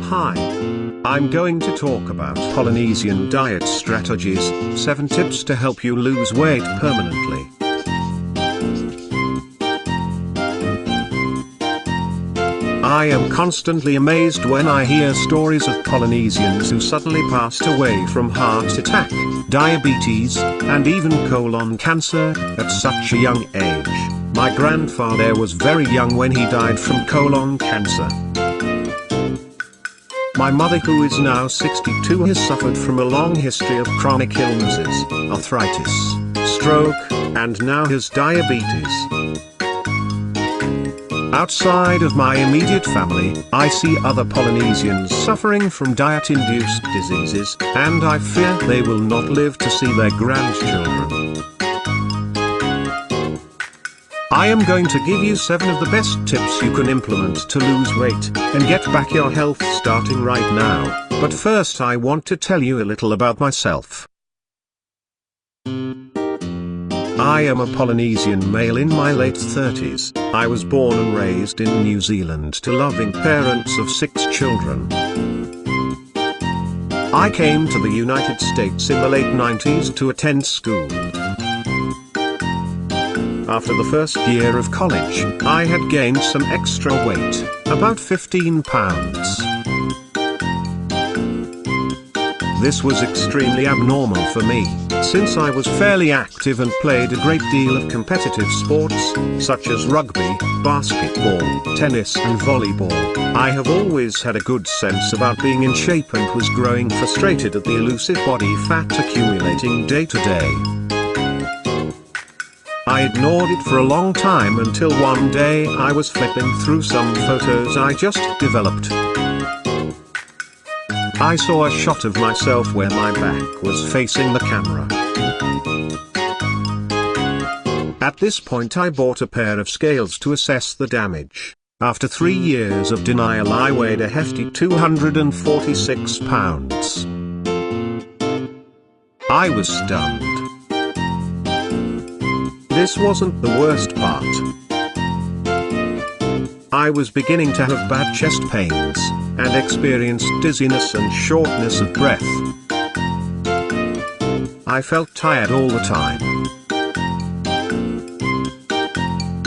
Hi. I'm going to talk about Polynesian diet strategies, 7 tips to help you lose weight permanently. I am constantly amazed when I hear stories of Polynesians who suddenly passed away from heart attack, diabetes, and even colon cancer, at such a young age. My grandfather was very young when he died from colon cancer. My mother, who is now 62, has suffered from a long history of chronic illnesses, arthritis, stroke, and now has diabetes. Outside of my immediate family, I see other Polynesians suffering from diet-induced diseases, and I fear they will not live to see their grandchildren. I am going to give you 7 of the best tips you can implement to lose weight and get back your health starting right now, but first I want to tell you a little about myself. I am a Polynesian male in my late 30s. I was born and raised in New Zealand to loving parents of 6 children. I came to the United States in the late 90s to attend school. After the first year of college, I had gained some extra weight, about 15 pounds. This was extremely abnormal for me, since I was fairly active and played a great deal of competitive sports, such as rugby, basketball, tennis and volleyball. I have always had a good sense about being in shape and was growing frustrated at the elusive body fat accumulating day to day. I ignored it for a long time until one day I was flipping through some photos I just developed. I saw a shot of myself where my back was facing the camera. At this point I bought a pair of scales to assess the damage. After 3 years of denial I weighed a hefty 246 pounds. I was stunned. This wasn't the worst part. I was beginning to have bad chest pains, and experienced dizziness and shortness of breath. I felt tired all the time.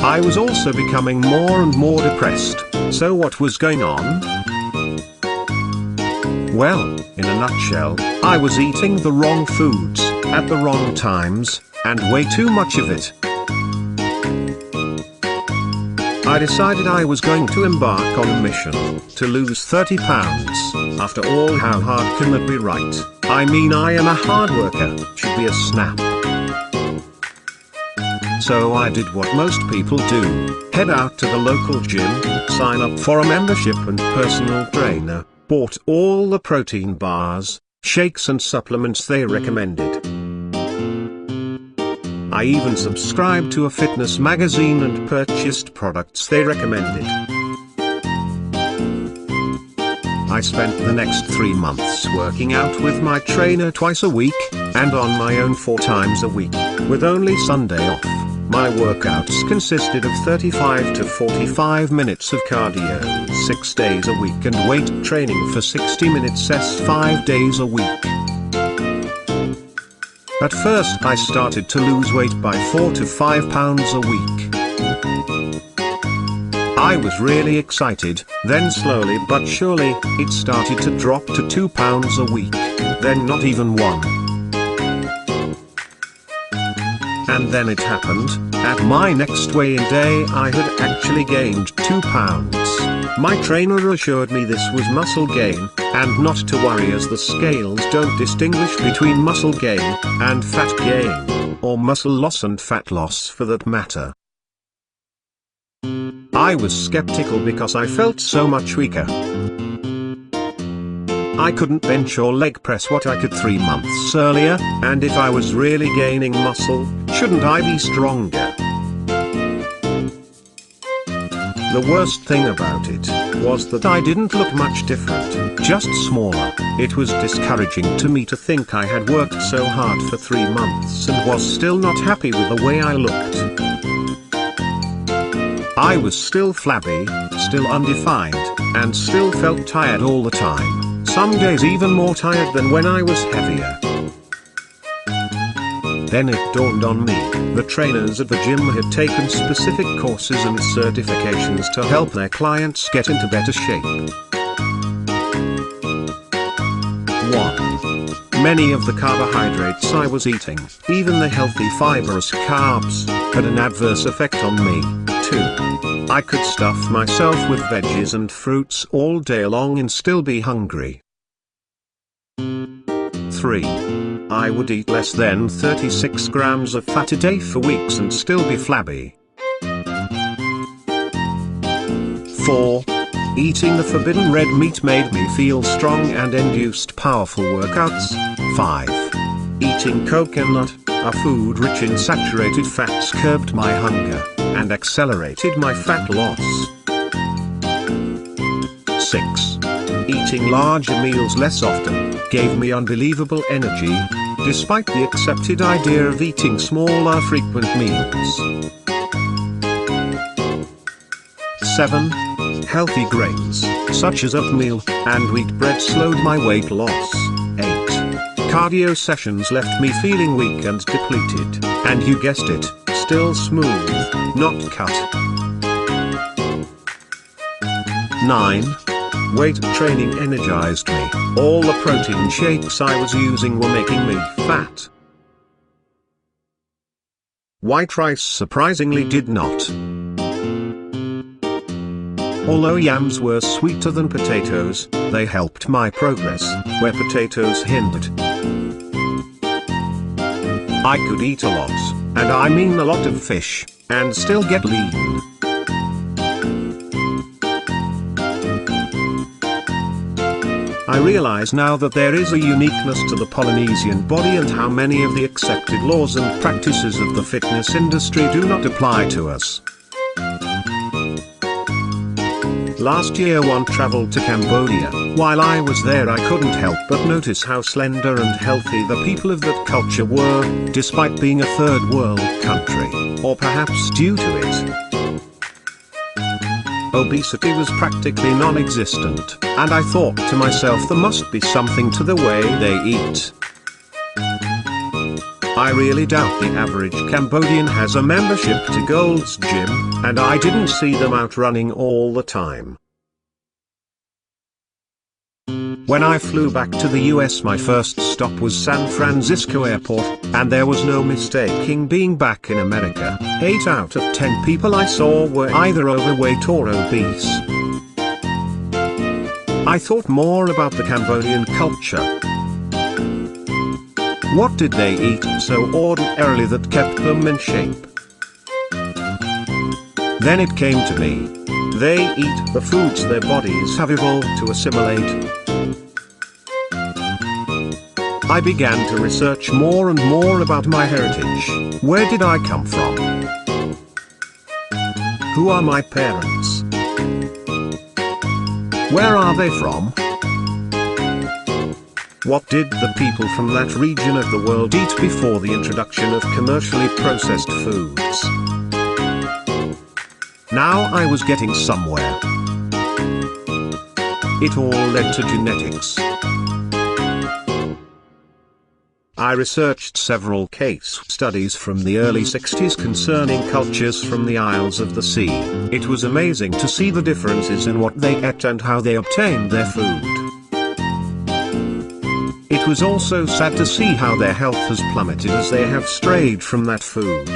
I was also becoming more and more depressed. So what was going on? Well, in a nutshell, I was eating the wrong foods, at the wrong times, and way too much of it. I decided I was going to embark on a mission to lose 30 pounds. After all, how hard can that be, right? I mean, I am a hard worker, should be a snap. So I did what most people do, head out to the local gym, sign up for a membership and personal trainer, bought all the protein bars, shakes and supplements they recommended. I even subscribed to a fitness magazine and purchased products they recommended. I spent the next 3 months working out with my trainer twice a week, and on my own 4 times a week, with only Sunday off. My workouts consisted of 35 to 45 minutes of cardio 6 days a week and weight training for 60 minutes 5 days a week. At first I started to lose weight by 4 to 5 pounds a week. I was really excited, then slowly but surely, it started to drop to 2 pounds a week, then not even 1. And then it happened, at my next weigh-in day I had actually gained 2 pounds. My trainer assured me this was muscle gain, and not to worry as the scales don't distinguish between muscle gain and fat gain, or muscle loss and fat loss for that matter. I was skeptical because I felt so much weaker. I couldn't bench or leg press what I could 3 months earlier, and if I was really gaining muscle, shouldn't I be stronger? The worst thing about it was that I didn't look much different, just smaller. It was discouraging to me to think I had worked so hard for 3 months and was still not happy with the way I looked. I was still flabby, still undefined, and still felt tired all the time, some days even more tired than when I was heavier. Then it dawned on me, the trainers at the gym had taken specific courses and certifications to help their clients get into better shape. 1. Many of the carbohydrates I was eating, even the healthy fibrous carbs, had an adverse effect on me. 2. I could stuff myself with veggies and fruits all day long and still be hungry. 3. I would eat less than 36 grams of fat a day for weeks and still be flabby. 4. Eating the forbidden red meat made me feel strong and induced powerful workouts. 5. Eating coconut, a food rich in saturated fats, curbed my hunger and accelerated my fat loss. 6. Eating larger meals less often gave me unbelievable energy, despite the accepted idea of eating smaller frequent meals. 7. Healthy grains, such as oatmeal and wheat bread, slowed my weight loss. 8. Cardio sessions left me feeling weak and depleted, and you guessed it, still smooth, not cut. 9. Weight training energized me. All the protein shakes I was using were making me fat. White rice surprisingly did not. Although yams were sweeter than potatoes, they helped my progress, where potatoes hindered. I could eat a lot, and I mean a lot of fish, and still get lean. I realize now that there is a uniqueness to the Polynesian body and how many of the accepted laws and practices of the fitness industry do not apply to us. Last year one traveled to Cambodia. While I was there I couldn't help but notice how slender and healthy the people of that culture were, despite being a third world country, or perhaps due to it. Obesity was practically non-existent, and I thought to myself there must be something to the way they eat. I really doubt the average Cambodian has a membership to Gold's Gym, and I didn't see them out running all the time. When I flew back to the US, my first stop was San Francisco Airport, and there was no mistaking being back in America. 8 out of 10 people I saw were either overweight or obese. I thought more about the Cambodian culture. What did they eat so ordinarily that kept them in shape? Then it came to me. They eat the foods their bodies have evolved to assimilate. I began to research more and more about my heritage. Where did I come from? Who are my parents? Where are they from? What did the people from that region of the world eat before the introduction of commercially processed foods? Now I was getting somewhere. It all led to genetics. I researched several case studies from the early 60s concerning cultures from the Isles of the Sea. It was amazing to see the differences in what they ate and how they obtained their food. It was also sad to see how their health has plummeted as they have strayed from that food.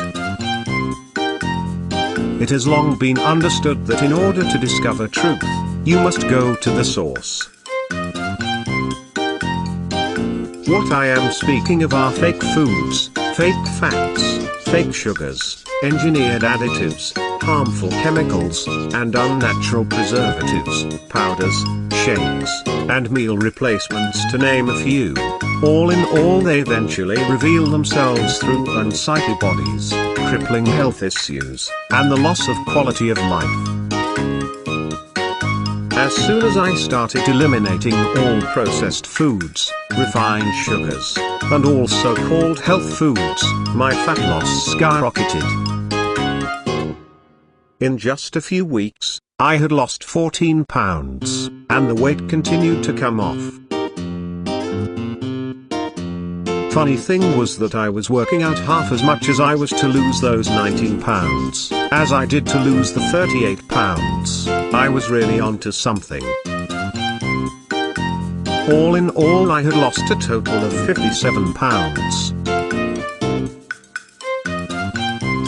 It has long been understood that in order to discover truth, you must go to the source. What I am speaking of are fake foods, fake fats, fake sugars, engineered additives, harmful chemicals, and unnatural preservatives, powders, shakes, and meal replacements, to name a few. All in all, they eventually reveal themselves through unsightly bodies, crippling health issues, and the loss of quality of life. As soon as I started eliminating all processed foods, refined sugars, and all so-called health foods, my fat loss skyrocketed. In just a few weeks, I had lost 14 pounds, and the weight continued to come off. Funny thing was that I was working out half as much as I was to lose those 19 pounds, as I did to lose the 38 pounds. I was really onto something. All in all, I had lost a total of 57 pounds.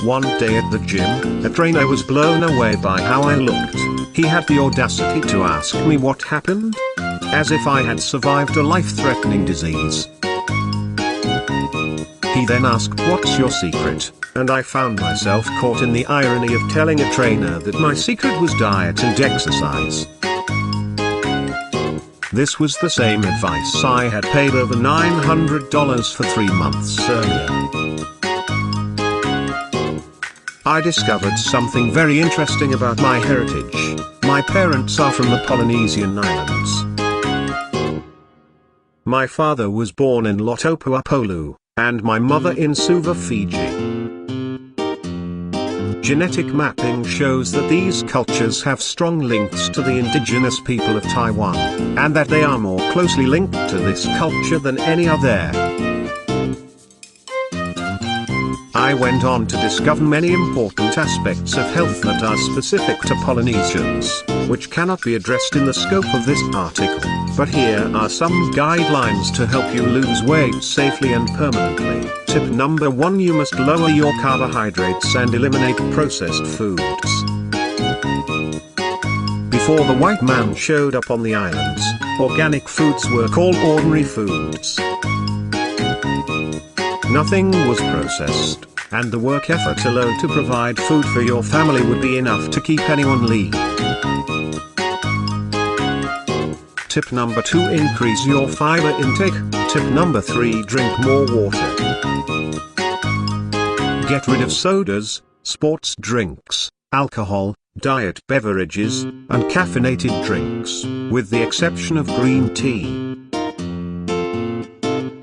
One day at the gym, a trainer was blown away by how I looked. He had the audacity to ask me what happened, as if I had survived a life-threatening disease. He then asked, "What's your secret?" And I found myself caught in the irony of telling a trainer that my secret was diet and exercise. This was the same advice I had paid over $900 for 3 months earlier. I discovered something very interesting about my heritage. My parents are from the Polynesian Islands. My father was born in Lotopuapolu, and my mother in Suva, Fiji. Genetic mapping shows that these cultures have strong links to the indigenous people of Taiwan, and that they are more closely linked to this culture than any other. I went on to discover many important aspects of health that are specific to Polynesians, which cannot be addressed in the scope of this article, but here are some guidelines to help you lose weight safely and permanently. Tip number 1: you must lower your carbohydrates and eliminate processed foods. Before the white man showed up on the islands, organic foods were called ordinary foods. Nothing was processed, and the work effort alone to provide food for your family would be enough to keep anyone lean. Tip number 2: increase your fiber intake. Tip number 3: drink more water. Get rid of sodas, sports drinks, alcohol, diet beverages, and caffeinated drinks, with the exception of green tea.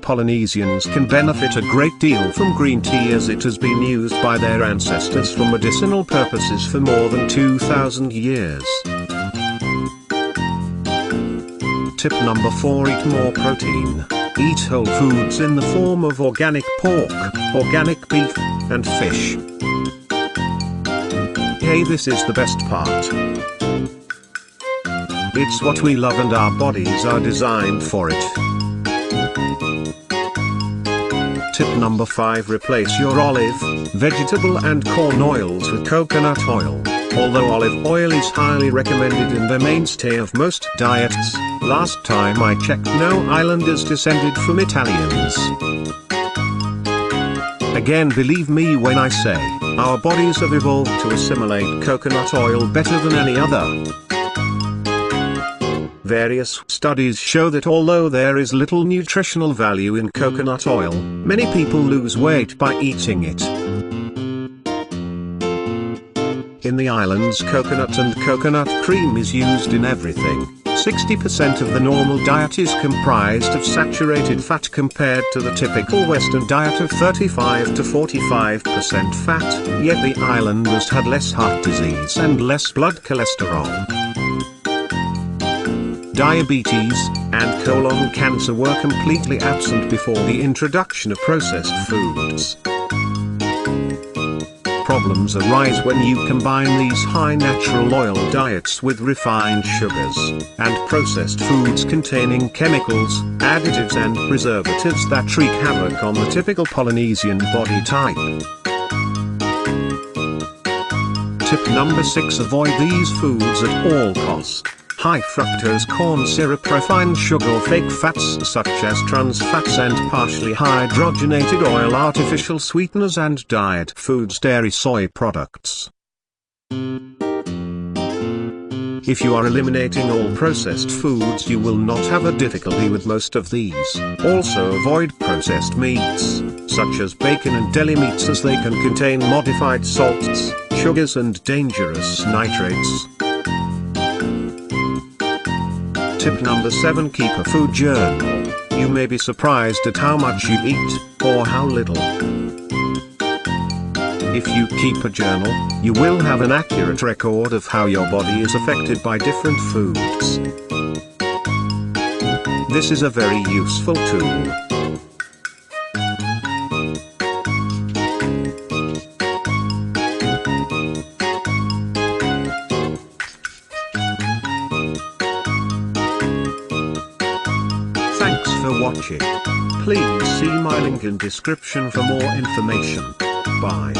Polynesians can benefit a great deal from green tea, as it has been used by their ancestors for medicinal purposes for more than 2,000 years. Tip number 4: eat more protein. Eat whole foods in the form of organic pork, organic beef, and fish. Hey, this is the best part. It's what we love, and our bodies are designed for it. Tip number 5: replace your olive, vegetable and corn oils with coconut oil. Although olive oil is highly recommended and the mainstay of most diets, last time I checked, no island is descended from Italians. Again, believe me when I say, our bodies have evolved to assimilate coconut oil better than any other. Various studies show that although there is little nutritional value in coconut oil, many people lose weight by eating it. In the islands, coconut and coconut cream is used in everything. 60% of the normal diet is comprised of saturated fat compared to the typical Western diet of 35 to 45% fat, yet the islanders had less heart disease and less blood cholesterol. Diabetes and colon cancer were completely absent before the introduction of processed foods. Problems arise when you combine these high natural oil diets with refined sugars, and processed foods containing chemicals, additives and preservatives that wreak havoc on the typical Polynesian body type. Tip number 6: avoid these foods at all costs. High fructose corn syrup, refined sugar or fake fats such as trans fats and partially hydrogenated oil, artificial sweeteners and diet foods, dairy, soy products. If you are eliminating all processed foods, you will not have a difficulty with most of these. Also avoid processed meats, such as bacon and deli meats, as they can contain modified salts, sugars and dangerous nitrates. Tip number 7: keep a food journal. You may be surprised at how much you eat, or how little. If you keep a journal, you will have an accurate record of how your body is affected by different foods. This is a very useful tool. Thanks for watching. Please see my link in description for more information. Bye.